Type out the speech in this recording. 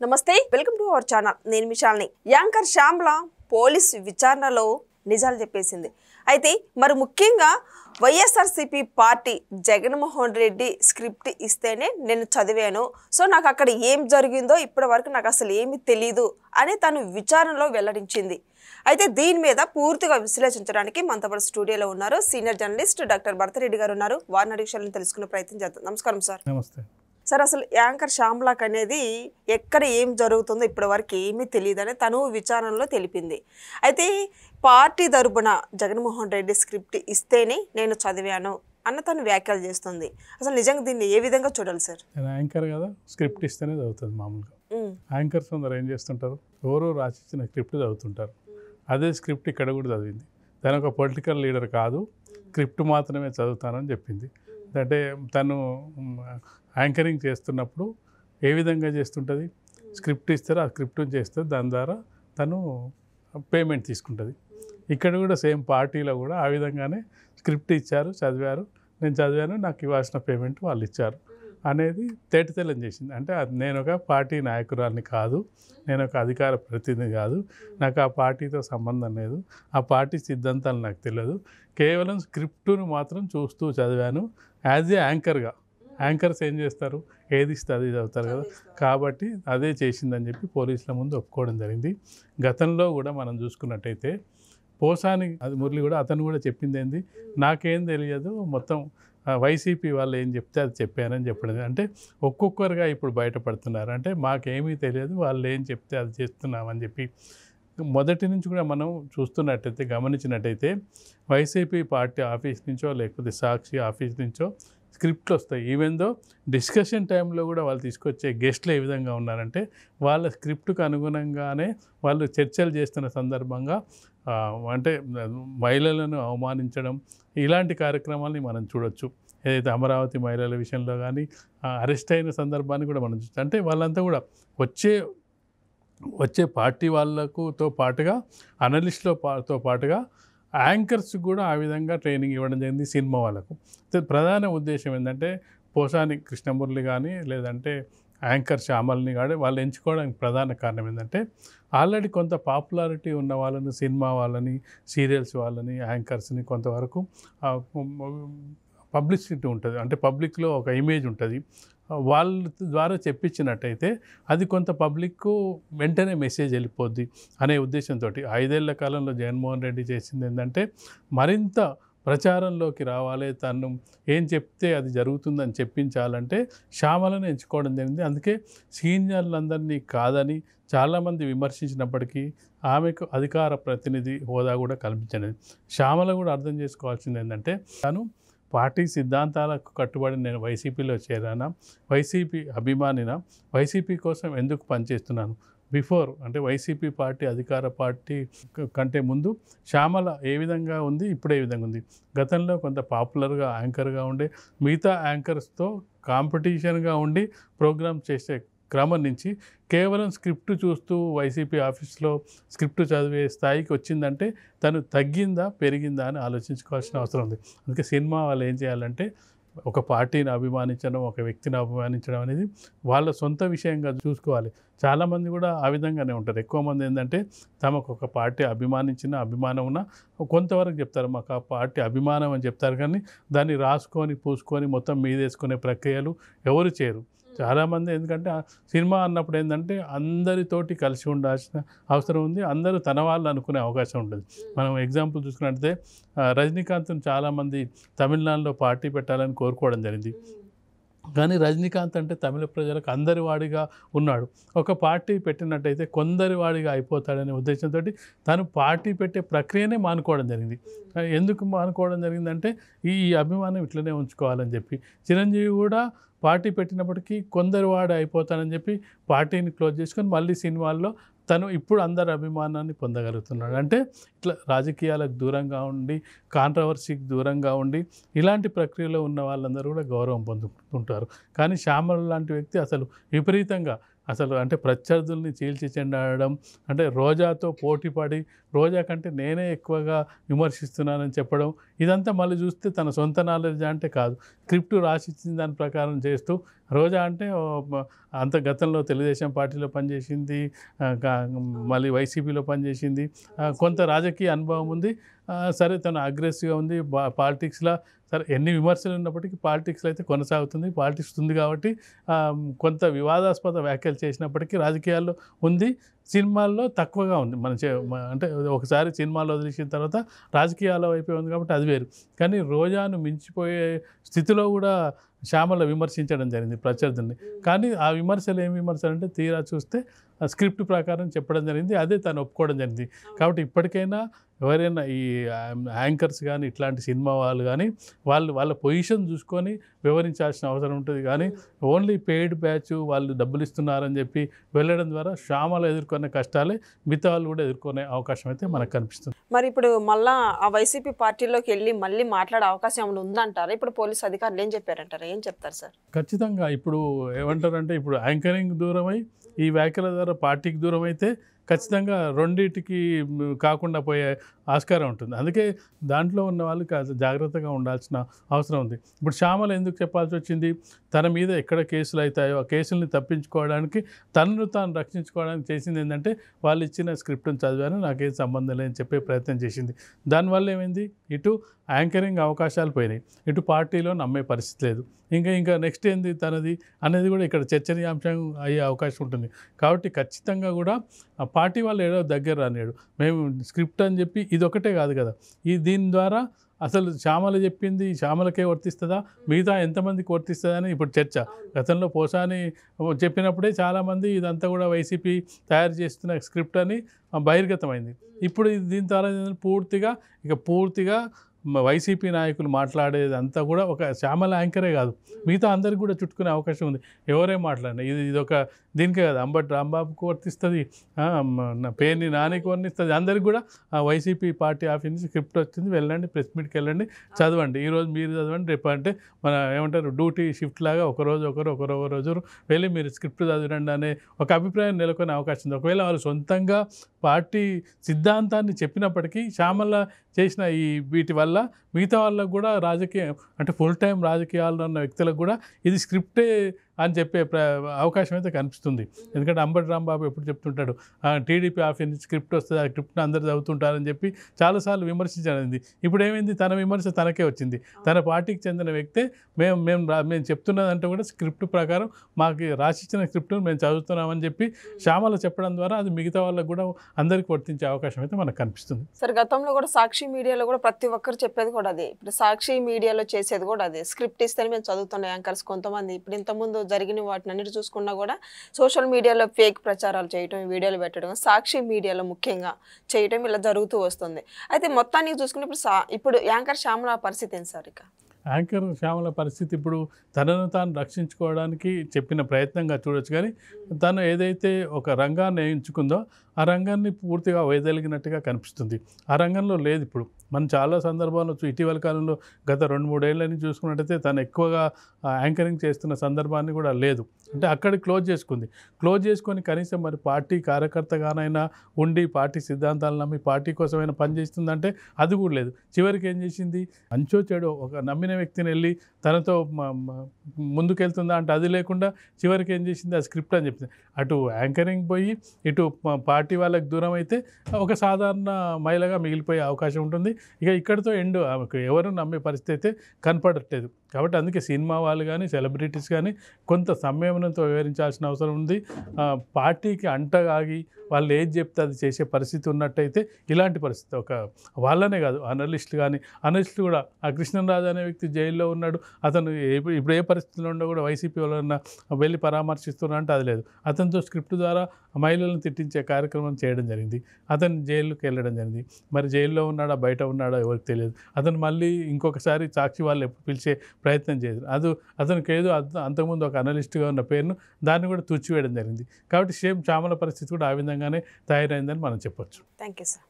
నమస్తే, welcome to our channel. నేను మిషాల్ని. Anchor Shyamala police విచారణలో నిజాలు చెప్పేసింది. అయితే మరి ముఖ్యంగా వైఎస్ఆర్సీపీ పార్టీ జగన్మోహన్ రెడ్డి స్క్రిప్ట్ ఇస్తేనే నేను చదివాను, సో నాకు అక్కడ ఏం జరిగిందో ఇప్పటి వరకు నాకు అసలు ఏమీ తెలీదు అని తను విచారణలో వెల్లడించింది. అయితే దీని మీద పూర్తిగా విశ్లేషించడానికి మనతో పాటు స్టూడియోలో ఉన్నారు సీనియర్ జర్నలిస్ట్ డాక్టర్ భరతరెడ్డి గారు ఉన్నారు. వారిని అడిగి తెలుసుకునే ప్రయత్నం చేద్దాం. నమస్కారం సార్. నమస్తే సార్. అసలు యాంకర్ శ్యామ్లాక్ అనేది ఎక్కడ ఏం జరుగుతుందో ఇప్పటి వరకు ఏమీ తెలియదని తను విచారణలో తెలిపింది. అయితే పార్టీ తరపున జగన్మోహన్ రెడ్డి స్క్రిప్ట్ ఇస్తేనే నేను చదివాను అన్న తను వ్యాఖ్యలు చేస్తుంది. అసలు నిజంగా దీన్ని ఏ విధంగా చూడాలి సార్? నేను యాంకర్ కదా, స్క్రిప్ట్ ఇస్తేనే చదువుతుంది. మామూలుగా యాంకర్స్ అందరు ఏం చేస్తుంటారు, ఎవరో రాసిచ్చిన స్క్రిప్ట్ చదువుతుంటారు. అదే స్క్రిప్ట్ ఇక్కడ కూడా చదివింది. తను ఒక పొలిటికల్ లీడర్ కాదు, స్క్రిప్ట్ మాత్రమే చదువుతానని చెప్పింది. అంటే తను యాంకరింగ్ చేస్తున్నప్పుడు ఏ విధంగా చేస్తుంటుంది, స్క్రిప్ట్ ఇస్తారు, ఆ స్క్రిప్ట్ చేస్తే దాని ద్వారా తను పేమెంట్ తీసుకుంటుంది. ఇక్కడ కూడా సేమ్ పార్టీలో కూడా ఆ విధంగానే స్క్రిప్ట్ ఇచ్చారు, చదివారు, నేను చదివాను, నాకు ఇవ్వాల్సిన పేమెంట్ వాళ్ళు ఇచ్చారు అనేది తేటతెల్లం చేసింది. అంటే నేను ఒక పార్టీ నాయకురాలిని కాదు, నేను ఒక అధికార ప్రతినిధి కాదు, నాకు ఆ పార్టీతో సంబంధం లేదు, ఆ పార్టీ సిద్ధాంతాలు నాకు తెలియదు, కేవలం స్క్రిప్టును మాత్రం చూస్తూ చదివాను యాజ్ ఏ యాంకర్గా. యాంకర్స్ ఏం చేస్తారు, ఏది ఇస్తే అది చదువుతారు కదా, కాబట్టి అదే చేసిందని చెప్పి పోలీసుల ముందు ఒప్పుకోవడం జరిగింది. గతంలో కూడా మనం చూసుకున్నట్టయితే పోసాని అది మురళి కూడా అతను కూడా చెప్పింది ఏంది, నాకేం తెలియదు, మొత్తం వైసీపీ వాళ్ళు ఏం చెప్తే అది చెప్పానని చెప్పడం. అంటే ఒక్కొక్కరుగా ఇప్పుడు బయటపడుతున్నారు. అంటే మాకేమీ తెలియదు, వాళ్ళు ఏం చెప్తే అది చేస్తున్నామని చెప్పి మొదటి నుంచి కూడా మనం చూస్తున్నట్టయితే గమనించినట్టయితే వైసీపీ పార్టీ ఆఫీస్ నుంచో లేకపోతే సాక్షి ఆఫీస్ నుంచో స్క్రిప్ట్లు వస్తాయి. ఈవెన్ దో డిస్కషన్ టైంలో కూడా వాళ్ళు తీసుకొచ్చే గెస్ట్లు ఏ విధంగా ఉన్నారంటే వాళ్ళ స్క్రిప్ట్కు అనుగుణంగానే వాళ్ళు చర్చలు చేస్తున్న సందర్భంగా అంటే మహిళలను అవమానించడం, ఇలాంటి కార్యక్రమాలని మనం చూడొచ్చు. ఏదైతే అమరావతి మహిళల విషయంలో కానీ అరెస్ట్ అయిన సందర్భాన్ని కూడా మనం చూస్తాం. అంటే వాళ్ళంతా కూడా వచ్చే పార్టీ వాళ్ళకుతో పాటుగా అనలిస్టులతో పాటుగా యాంకర్స్ కూడా ఆ విధంగా ట్రైనింగ్ ఇవ్వడం జరిగింది సినిమా వాళ్ళకు. ప్రధాన ఉద్దేశం ఏంటంటే పోసాని కృష్ణమురళి కానీ లేదంటే యాంకర్ శ్యామల్ని కానీ వాళ్ళు ఎంచుకోవడానికి ప్రధాన కారణం ఏంటంటే ఆల్రెడీ కొంత పాపులారిటీ ఉన్న వాళ్ళని, సినిమా వాళ్ళని, సీరియల్స్ వాళ్ళని, యాంకర్స్ని కొంతవరకు పబ్లిసిటీ ఉంటుంది, అంటే పబ్లిక్లో ఒక ఇమేజ్ ఉంటుంది. వాళ్ళ ద్వారా చెప్పించినట్టయితే అది కొంత పబ్లిక్కు వెంటనే మెసేజ్ వెళ్ళిపోద్ది అనే ఉద్దేశంతో 5 ఏళ్ల కాలంలో జగన్మోహన్ రెడ్డి చేసింది ఏంటంటే మరింత ప్రచారంలోకి రావాలి, తను ఏం చెప్తే అది జరుగుతుందని చెప్పించాలంటే శ్యామలను ఎంచుకోవడం జరిగింది. అందుకే సీనియర్లందరినీ కాదని చాలామంది విమర్శించినప్పటికీ ఆమెకు అధికార ప్రతినిధి హోదా కూడా కల్పించినది. శ్యామల కూడా అర్థం చేసుకోవాల్సింది ఏంటంటే తను పార్టీ సిద్ధాంతాలకు కట్టుబడి నేను వైసీపీలో చేరానా, వైసీపీ అభిమానినా, వైసీపీ కోసం ఎందుకు పనిచేస్తున్నాను, బిఫోర్ అంటే వైసీపీ పార్టీ అధికార పార్టీ కంటే ముందు శ్యామల ఏ విధంగా ఉంది, ఇప్పుడు ఏ విధంగా ఉంది. గతంలో కొంత పాపులర్గా యాంకర్గా ఉండే మిగతా యాంకర్స్తో కాంపిటీషన్గా ఉండి ప్రోగ్రామ్ చేసే క్రమం నుంచి కేవలం స్క్రిప్ట్ చూస్తూ వైసీపీ ఆఫీస్లో స్క్రిప్ట్ చదివే స్థాయికి వచ్చిందంటే తను తగ్గిందా పెరిగిందా అని ఆలోచించుకోవాల్సిన అవసరం ఉంది. అందుకే సినిమా వాళ్ళు ఏం చేయాలంటే ఒక పార్టీని అభిమానించడం, ఒక వ్యక్తిని అభిమానించడం అనేది వాళ్ళ సొంత విషయంగా చూసుకోవాలి. చాలామంది కూడా ఆ విధంగానే ఉంటారు. ఎక్కువ మంది ఏంటంటే తమకు ఒక పార్టీ అభిమానించిన అభిమానం ఉన్న కొంతవరకు చెప్తారు, మాకు ఆ పార్టీ అభిమానం అని చెప్తారు, కానీ దాన్ని రాసుకొని పూసుకొని మొత్తం మీదేసుకునే ప్రక్రియలు ఎవరు చేయరు చాలామంది. ఎందుకంటే సినిమా అన్నప్పుడు ఏంటంటే అందరితోటి కలిసి ఉండాల్సిన అవసరం ఉంది, అందరూ తన వాళ్ళు అనుకునే అవకాశం ఉంటుంది. మనం ఎగ్జాంపుల్ చూసుకున్నట్లయితే రజనీకాంత్ను చాలామంది తమిళనాడులో పార్టీ పెట్టాలని కోరుకోవడం జరిగింది. కానీ రజనీకాంత్ అంటే తమిళ ప్రజలకు అందరి వాడిగా ఉన్నాడు. ఒక పార్టీ పెట్టినట్టయితే కొందరి వాడిగా అయిపోతాడనే ఉద్దేశంతో తను పార్టీ పెట్టే ప్రక్రియనే మానుకోవడం జరిగింది. ఎందుకు మానుకోవడం జరిగిందంటే ఈ అభిమానం ఇట్లనే ఉంచుకోవాలని చెప్పి. చిరంజీవి కూడా పార్టీ పెట్టినప్పటికీ కొందరు వాడు అయిపోతానని చెప్పి పార్టీని క్లోజ్ చేసుకొని మళ్ళీ సినిమాల్లో తను ఇప్పుడు అందరి అభిమానాన్ని పొందగలుగుతున్నాడు. అంటే ఇట్లా రాజకీయాలకు దూరంగా ఉండి, కాంట్రవర్సీకి దూరంగా ఉండి ఇలాంటి ప్రక్రియలో ఉన్న వాళ్ళందరూ కూడా గౌరవం పొందుతుంటారు. కానీ శ్యామల లాంటి వ్యక్తి అసలు విపరీతంగా అసలు అంటే ప్రత్యర్థుల్ని చీల్చి చెండాడడం, అంటే రోజాతో పోటీపడి రోజా కంటే నేనే ఎక్కువగా విమర్శిస్తున్నానని చెప్పడం, ఇదంతా మళ్ళీ చూస్తే తన సొంత నాలెడ్జ్ అంటే కాదు, స్క్రిప్ట్ రాసిచ్చిన దాని ప్రకారం చేస్తూ. రోజా అంటే అంత గతంలో తెలుగుదేశం పార్టీలో పనిచేసింది, మళ్ళీ వైసీపీలో పనిచేసింది, కొంత రాజకీయ అనుభవం ఉంది. సరే తను అగ్రెసివ్గా ఉంది పాలిటిక్స్లో. సరే ఎన్ని విమర్శలు ఉన్నప్పటికీ పాలిటిక్స్లో అయితే కొనసాగుతుంది, పాలిటిక్స్ ఉంది కాబట్టి కొంత వివాదాస్పద వ్యాఖ్యలు చేసినప్పటికీ రాజకీయాల్లో ఉంది, సినిమాల్లో తక్కువగా ఉంది. అంటే ఒకసారి సినిమాలో వదిలేసిన తర్వాత రాజకీయాల వైపే ఉంది కాబట్టి అది వేరు. కానీ రోజాను మించిపోయే స్థితిలో కూడా శ్యామల విమర్శించడం జరిగింది ప్రత్యర్థుల్ని. కానీ ఆ విమర్శలు ఏం విమర్శలు అంటే తీరా చూస్తే స్క్రిప్ట్ ప్రకారం చెప్పడం జరిగింది, అదే తను ఒప్పుకోవడం జరిగింది. కాబట్టి ఇప్పటికైనా ఎవరైనా ఈ యాంకర్స్ కానీ ఇట్లాంటి సినిమా వాళ్ళు కానీ వాళ్ళ పొజిషన్ చూసుకొని వివరించాల్సిన అవసరం ఉంటుంది. కానీ ఓన్లీ పెయిడ్ బ్యాచ్ వాళ్ళు డబ్బులు ఇస్తున్నారని చెప్పి వెళ్ళడం ద్వారా శ్యామల ఎదుర్కొనే కష్టాలే మిగతా వాళ్ళు కూడా ఎదుర్కొనే అవకాశం అయితే మనకు కనిపిస్తుంది. మరి ఇప్పుడు మళ్ళా ఆ వైసీపీ పార్టీలోకి వెళ్ళి మళ్ళీ మాట్లాడే అవకాశం ఏమైనా ఉందంటారా? ఇప్పుడు పోలీసు అధికారులు ఏం చెప్పారంటారా? ఏం చెప్తారు సార్? ఖచ్చితంగా ఇప్పుడు ఏమంటారంటే ఇప్పుడు యాంకరింగ్ దూరమై ఈ వ్యాఖ్యల ద్వారా పార్టీకి దూరం అయితే ఖచ్చితంగా రెండింటికి కాకుండా పోయే ఆస్కారం ఉంటుంది. అందుకే దాంట్లో ఉన్న వాళ్ళు కాస్త జాగ్రత్తగా ఉండాల్సిన అవసరం ఉంది. ఇప్పుడు శ్యామల ఎందుకు చెప్పాల్సి వచ్చింది? తన మీద ఎక్కడ కేసులు అవుతాయో ఆ కేసుల్ని తప్పించుకోవడానికి, తనను తాను రక్షించుకోవడానికి చేసింది ఏంటంటే వాళ్ళు ఇచ్చిన స్క్రిప్ట్ని చదివాను, నాకేం సంబంధం లేదని చెప్పే ప్రయత్నం చేసింది. దానివల్ల ఏమైంది? ఇటు యాంకరింగ్ అవకాశాలు పోయినాయి, ఇటు పార్టీలో నమ్మే పరిస్థితి లేదు. ఇంకా నెక్స్ట్ ఏంది తనది అనేది కూడా ఇక్కడ చర్చనీయాంశం అయ్యే అవకాశం ఉంటుంది. కాబట్టి ఖచ్చితంగా కూడా ఆ పార్టీ వాళ్ళు ఏదో దగ్గర రానియాడు. మేము స్క్రిప్ట్ అని చెప్పి ఇదొకటే కాదు కదా, దీని ద్వారా అసలు శ్యామల చెప్పింది శ్యామలకే వర్తిస్తుందా, మిగతా ఎంతమందికి వర్తిస్తుందా అని ఇప్పుడు చర్చ. గతంలో పోసాని చెప్పినప్పుడే చాలామంది ఇదంతా కూడా వైసీపీ తయారు చేస్తున్న స్క్రిప్ట్ అని బహిర్గతమైంది. ఇప్పుడు దీని ద్వారా పూర్తిగా వైసీపీ నాయకులు మాట్లాడేదంతా కూడా ఒక శ్యామల యాంకరే కాదు, మిగతా అందరికి కూడా చుట్టుకునే అవకాశం ఉంది. ఎవరేం మాట్లాడినా ఇది ఒక దీనికే కాదు, అంబటి రాంబాబుకు వర్తిస్తుంది, పేర్ని నానికి వర్తిస్తుంది, అందరికి కూడా వైసీపీ పార్టీ ఆఫీస్ నుంచి స్క్రిప్ట్ వచ్చింది, వెళ్ళండి ప్రెస్ మీట్కి వెళ్ళండి, చదవండి, ఈరోజు మీరు చదవండి, రేపు అంటే మన ఏమంటారు డ్యూటీ షిఫ్ట్ లాగా ఒకరో రోజు వెళ్ళి మీరు స్క్రిప్ట్ చదవండి అనే ఒక అభిప్రాయం నెలకొనే అవకాశం ఉంది. ఒకవేళ వాళ్ళు సొంతంగా పార్టీ సిద్ధాంతాన్ని చెప్పినప్పటికీ శ్యామల చేసిన వీటి వల్ల మిగతా వాళ్ళకు కూడా రాజకీయం అంటే ఫుల్ టైం రాజకీయాల్లో ఉన్న వ్యక్తులకు కూడా ఇది స్క్రిప్టే అని చెప్పే అవకాశం అయితే కనిపిస్తుంది. ఎందుకంటే అంబటి రాంబాబు ఎప్పుడు చెప్తుంటాడు, టీడీపీ ఆఫీస్ నుంచి స్క్రిప్ట్ వస్తుంది, ఆ స్క్రిప్ట్ని అందరూ చదువుతుంటారని చెప్పి చాలాసార్లు విమర్శించడం. ఇప్పుడు ఏమైంది? తన విమర్శ తనకే వచ్చింది. తన పార్టీకి చెందిన వ్యక్తే మేము చెప్తున్నదంటే కూడా స్క్రిప్ట్ ప్రకారం మాకు రాసిచ్చిన స్క్రిప్ట్ను మేము చదువుతున్నామని చెప్పి శ్యామల చెప్పడం ద్వారా అది మిగతా వాళ్ళకు కూడా అందరికీ వర్తించే అవకాశం అయితే మనకు కనిపిస్తుంది. సార్ గతంలో కూడా సాక్షి మీడియాలో కూడా ప్రతి ఒక్కరు చెప్పేది కూడా అదే, ఇప్పుడు సాక్షి మీడియాలో చేసేది కూడా అదే, స్క్రిప్ట్ ఇస్తేనే మేము చదువుతున్న యాంకర్స్ కొంతమంది. ఇప్పుడు ఇంతకుముందు జరిగిన వాటిని అన్నిటి చూసుకున్నా కూడా సోషల్ మీడియాలో ఫేక్ ప్రచారాలు చేయటం, వీడియోలు పెట్టడం, సాక్షి మీడియాలో ముఖ్యంగా చేయటం ఇలా జరుగుతూ వస్తుంది. అయితే మొత్తానికి చూసుకుని ఇప్పుడు యాంకర్ శ్యామల పరిస్థితి ఏంటి సార్? ఇక యాంకర్ శ్యామల పరిస్థితి ఇప్పుడు తనను తాను రక్షించుకోవడానికి చెప్పిన ప్రయత్నంగా చూడొచ్చు. కానీ తను ఏదైతే ఒక రంగాన్ని ఎంచుకుందో ఆ రంగాన్ని పూర్తిగా వైదొలిగినట్టుగా కనిపిస్తుంది. ఆ రంగంలో లేదు ఇప్పుడు. మనం చాలా సందర్భాల్లో ఇటీవల కాలంలో గత 2-3 ఏళ్ళని చూసుకున్నట్టయితే తను ఎక్కువగా యాంకరింగ్ చేస్తున్న సందర్భాన్ని కూడా లేదు. అంటే అక్కడ క్లోజ్ చేసుకొని కనీసం మరి పార్టీ కార్యకర్తగానైనా ఉండి పార్టీ సిద్ధాంతాలు నమ్మి పార్టీ కోసమైనా పనిచేస్తుందంటే అది కూడా లేదు. చివరికి ఏం చేసింది? మంచో చెడో ఒక నమ్మిన వ్యక్తిని వెళ్ళి తనతో ముందుకెళ్తుందా అంటే అది లేకుండా చివరికి ఏం చేసింది? ఆ స్క్రిప్ట్ అని చెప్పింది. అటు యాంకరింగ్ పోయి ఇటు పార్టీ వాళ్ళకి దూరం అయితే ఒక సాధారణ మహిళగా మిగిలిపోయే అవకాశం ఉంటుంది. ఇక ఇక్కడితో ఎండ్. ఆమెకు ఎవరు నమ్మే పరిస్థితి అయితే కనపడట్లేదు. కాబట్టి అందుకే సినిమా వాళ్ళు కానీ సెలబ్రిటీస్ కానీ కొంత సంయమనంతో వ్యవహరించాల్సిన అవసరం ఉంది. పార్టీకి అంటగాగి వాళ్ళు ఏది చెప్తే అది చేసే పరిస్థితి ఉన్నట్టయితే ఇలాంటి పరిస్థితి ఒక వాళ్ళనే కాదు, అనలిస్టులు కూడా ఆ కృష్ణరాజు అనే వ్యక్తి జైల్లో ఉన్నాడు. అతను ఇప్పుడు ఏ పరిస్థితిలో ఉండో కూడా వైసీపీ వాళ్ళన్నా వెళ్ళి పరామర్శిస్తున్నా అంటే అది లేదు. అతనితో స్క్రిప్ట్ ద్వారా మహిళలను తిట్టించే కార్యక్రమం చేయడం జరిగింది. అతను జైలుకి వెళ్ళడం జరిగింది. మరి జైల్లో ఉన్నాడా బయట ఉన్నాడా ఎవరికి తెలియదు. అతను మళ్ళీ ఇంకొకసారి సాక్షి వాళ్ళు ఎప్పుడు పిలిచే ప్రయత్నం చేయదు. అతనికి ఏదో అంతకుముందు ఒక అనలిస్ట్గా ఉన్న పేరును దాన్ని కూడా తుచ్చివేయడం జరిగింది. కాబట్టి సేమ్ శ్యామల పరిస్థితి కూడా ఆ విధంగానే తయారైందని మనం చెప్పొచ్చు. Thank you sir.